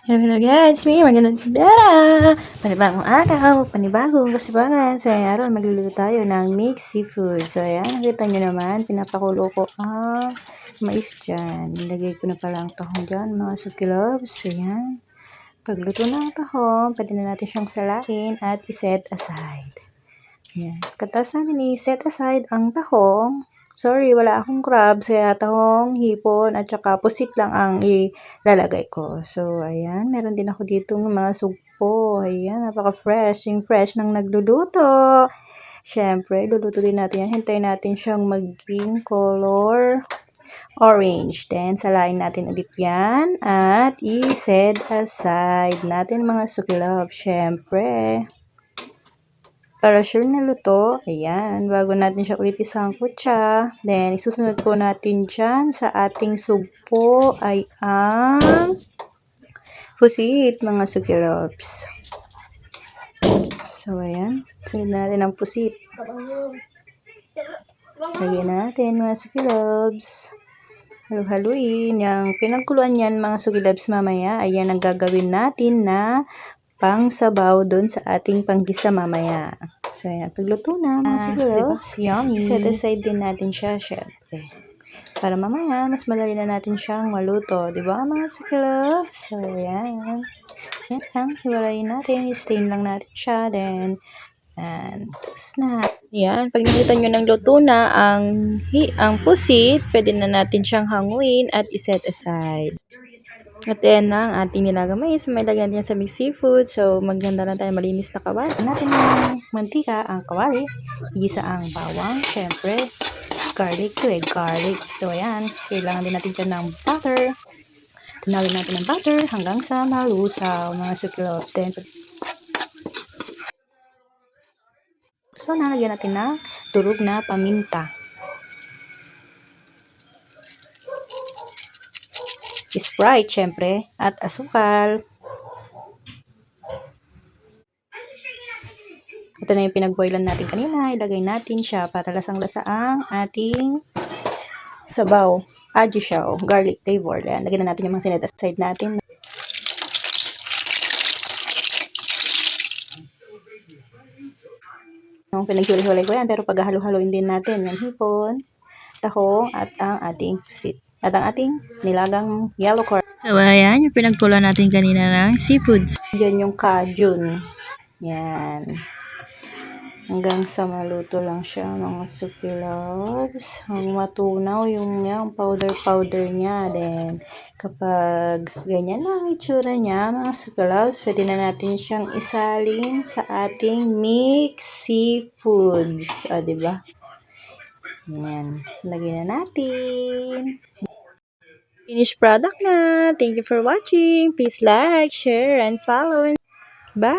Hello guys, may magandang tindera! Panibagong araw, panibagong kasibangan. So ayan, araw magluluto tayo ng mixed seafood. So ayan, nakita nyo naman, pinapakulo ko ang mais dyan. Nilagay ko na pala ang tahong dyan, mga suki loves. So ayan, pagluto ng tahong, pwede na natin siyang salain at iset aside. Ayan, pagkatapos natin i-set aside ang tahong, sorry, wala akong crabs, kaya tahong, hipon, at saka pusit lang ang ilalagay ko. So, ayan, meron din ako dito ng mga sugpo. Ayan, napaka-fresh. Yung fresh ng nagluluto. Siyempre, luluto din natin yan. Hintayin natin siyang maging color orange. Then, salain natin ulit yan. At i-set aside natin mga sukilove. Siyempre, para sure na luto, ayan, bago natin siya ulit isangkot siya, then isusunod po natin dyan sa ating sugpo ay ang pusit, mga sukilops. So, ayan, sunod natin ang pusit. Lagyan natin mga sukilops. Halu-haluin. Yung pinagkuluan yan mga sukilabs mamaya, ayan ang gagawin natin na pang-sabaw doon sa ating panggisa mamaya. So, ayan. Pagluto na mga sukilabs, yummy. Set aside din natin siya, syempre. Para mamaya, mas madali na natin siyang maluto. Diba mga sukilabs? So, ayan. Yan lang. Hiwalayin natin. I-stain lang natin siya. Then, and tapos na. Yan, pag nakita nyo ng luto na ang pusit, pwede na natin siyang hanguin at iset aside. At yan na ang ating nilagang mais. May lagyan din sa mixed seafood. So, maganda lang tayo malinis na kawali. Natin ng mantika, ang kawali. Igisa ang bawang. Syempre, garlic to garlic. So, ayan. Kailangan din natin dyan ng butter. Tinawin natin ng butter hanggang sa malusaw, mga sukilops. Then, so, nalagyan natin ng durog na paminta. Sprite, syempre, at asukal. Ito na yung pinag-boilan natin kanina. Ilagay natin siya para lasang-lasa ang ating sabaw. Aji siya, garlic flavor. Ayan, lagyan na natin yung mga sinet aside natin. Pinag-hulay-hulay ko yan, pero pag-halo-haloin din natin yung hipon, tahong, at ang ating pusit. At ang ating nilagang yellow corn. So, ayan, yung pinagkulo natin kanina ng seafoods. Diyan yung cajun. Yan. Hanggang sa maluto lang siya, mga sukiloves. Ang matunaw yung powder niya. Then, kapag ganyan na ang itsura niya, mga sukiloves, pwede na natin siyang isalin sa ating mixed seafoods. O, diba? Yan. Lagyan na natin. Finished product na. Thank you for watching. Please like, share, and follow. Bye!